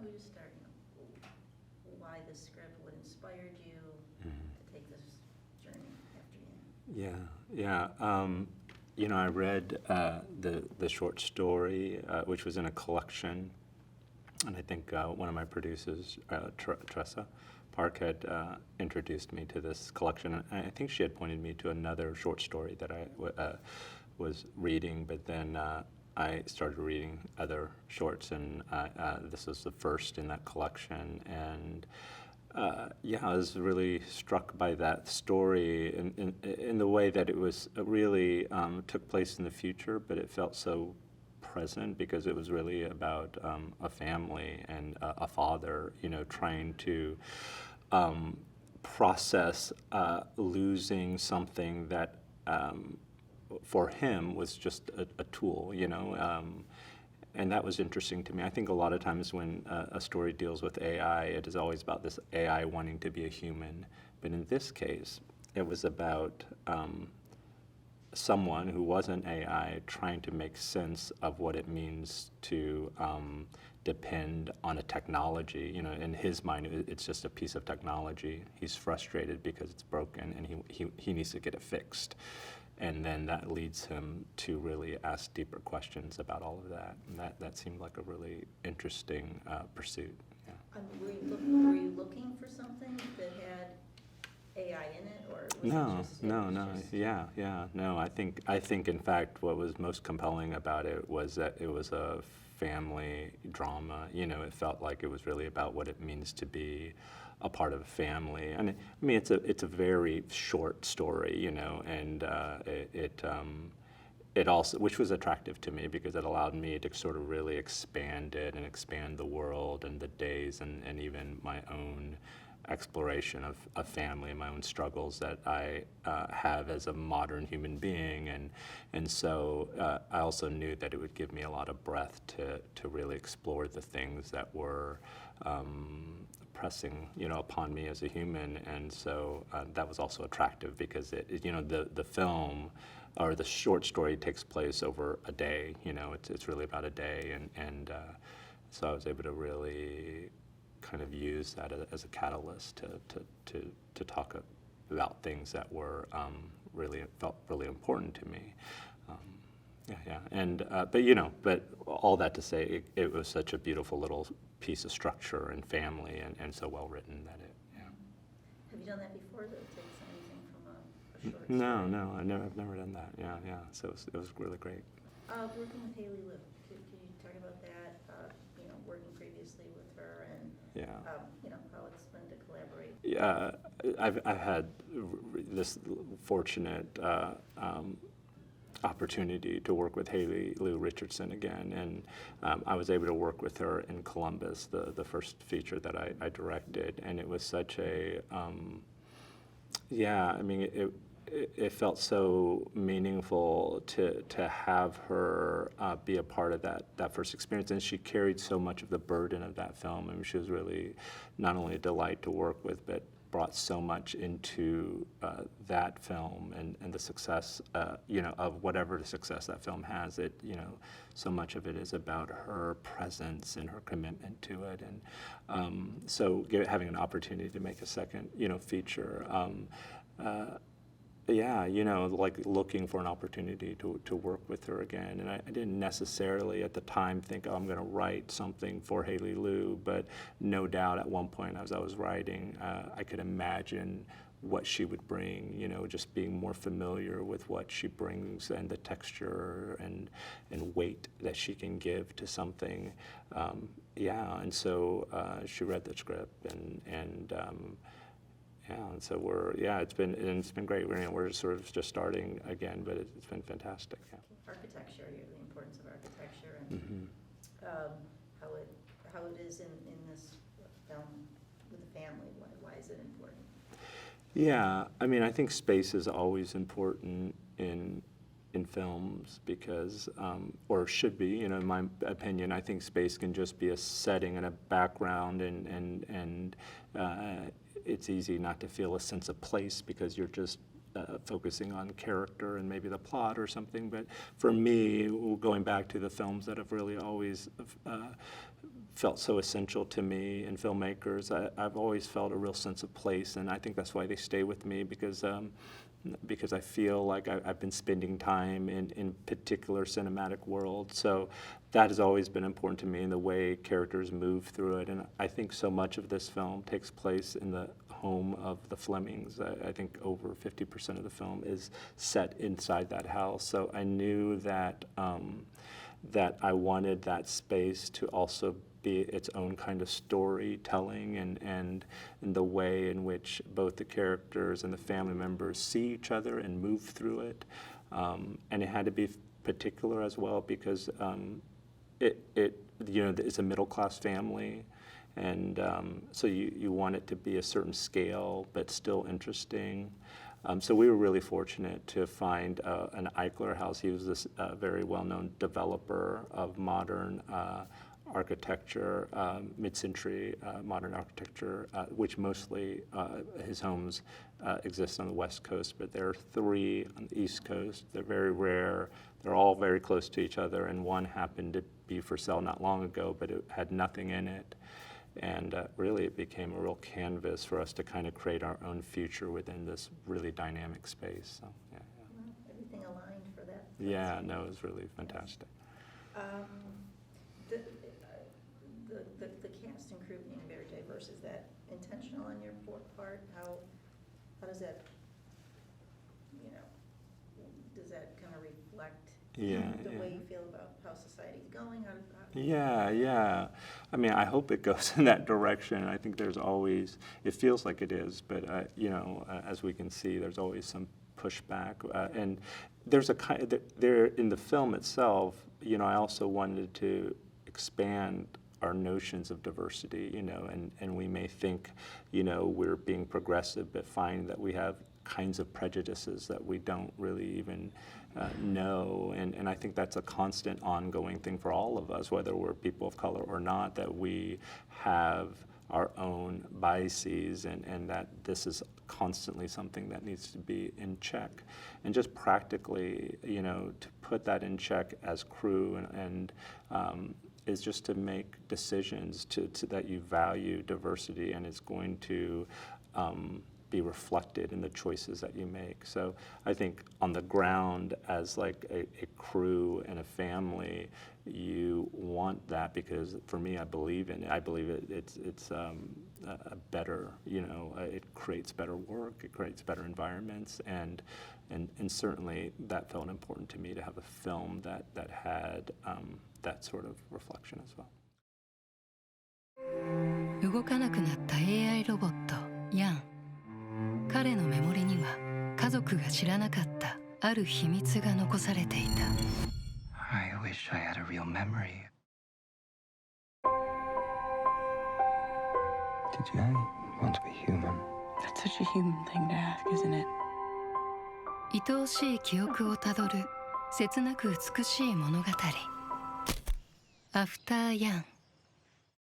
we just start, why this script, what inspired you to take this journey after you? I read the short story, which was in a collection, and I think one of my producers, Tressa Park, had introduced me to this collection. And I think she had pointed me to another short story that I was reading, but then I started reading other shorts, and this was the first in that collection. And I was really struck by that story in the way that it was really took place in the future, but it felt so present because it was really about a family and a father, trying to process losing something that for him was just a tool, and that was interesting to me. I think a lot of times when a story deals with AI, it is always about this AI wanting to be a human. But in this case, it was about someone who wasn't AI trying to make sense of what it means to depend on a technology. In his mind, it's just a piece of technology. He's frustrated because it's broken, and he needs to get it fixed. And then that leads him to really ask deeper questions about all of that. And that seemed like a really interesting pursuit. Yeah. Were you looking for something that had AI in it, or was No. I think in fact what was most compelling about it was that it was a family drama. It felt like it was really about what it means to be a part of a family. And it's a very short story, and it also, which was attractive to me because it allowed me to sort of really expand it and expand the world and the days and even my own exploration of family and my own struggles that I have as a modern human being, and so I also knew that it would give me a lot of breadth to really explore the things that were pressing upon me as a human, and so that was also attractive because the film or the short story takes place over a day. It's really about a day, and so I was able to really kind of use that as a catalyst to talk about things that were felt really important to me. And but all that to say, it was such a beautiful little piece of structure and family, and so well written that it. Yeah. Have you done that before? That takes anything from a short story? No, I've never done that. Yeah. So it was really great. Working with Haley Liu, can you talk about that? Working previously with her, and how it's been to collaborate. Yeah, I've had this fortunate opportunity to work with Haley Liu Richardson again, and I was able to work with her in Columbus, the first feature that I directed, and it was such a it felt so meaningful to have her be a part of that first experience, and she carried so much of the burden of that film. She was really not only a delight to work with, but brought so much into that film and the success, of whatever the success that film has. So much of it is about her presence and her commitment to it, and so having an opportunity to make a second, feature. Like looking for an opportunity to work with her again. And I didn't necessarily at the time think, I'm going to write something for Haley Liu, but no doubt at one point as I was writing, I could imagine what she would bring, just being more familiar with what she brings and the texture and weight that she can give to something. And so she read the script and so it's been great. We're sort of just starting again, but it's been fantastic. Yeah. Architecture, the importance of architecture, and how it is in this film with the family. Why is it important? Yeah, I think space is always important in films because, or should be, in my opinion. I think space can just be a setting and a background, and it's easy not to feel a sense of place because you're just focusing on character and maybe the plot or something. But for me, going back to the films that have really always felt so essential to me and filmmakers. I've always felt a real sense of place, and I think that's why they stay with me, because I feel like I've been spending time in particular cinematic worlds. So that has always been important to me, in the way characters move through it. And I think so much of this film takes place in the home of the Flemings. I think over 50% of the film is set inside that house. So I knew that that I wanted that space to also be its own kind of storytelling, and in the way in which both the characters and the family members see each other and move through it. And it had to be particular as well, because it's a middle-class family, and so you want it to be a certain scale but still interesting. So we were really fortunate to find an Eichler house. He was this very well-known developer of modern architecture, mid-century modern architecture, which mostly his homes exist on the West Coast, but there are 3 on the East Coast. They're very rare. They're all very close to each other, and one happened to be for sale not long ago, but it had nothing in it. And really, it became a real canvas for us to kind of create our own future within this really dynamic space. So, yeah. Everything aligned for that. Yeah, no, it was really fantastic. The cast and crew being very diverse, is that intentional on your part? How does that, does that kind of reflect the way you feel about how society's going? Yeah. I mean, I hope it goes in that direction. I think there's always, it feels like it is, but as we can see, there's always some pushback. And there's there in the film itself, I also wanted to expand our notions of diversity, and we may think, we're being progressive, but find that we have kinds of prejudices that we don't really even know. And I think that's a constant ongoing thing for all of us, whether we're people of color or not, that we have our own biases, and that this is constantly something that needs to be in check. And just practically, to put that in check as crew and is just to make decisions to that you value diversity, and it's going to be reflected in the choices that you make. So I think on the ground, as like a crew and a family, you want that, because for me, I believe in it. I believe it's a better, it creates better work, it creates better environments, and certainly that felt important to me, to have a film that had that sort of reflection as well. 動かなくなった AI ロボットヤン。彼のメモリには家族が知らなかったある秘密が残されていた。I wish I had a real memory. Did I want to be human? That's such a human thing to ask, isn't it? 愛おしい記憶をたどる切なく美しい物語。アフターヤン。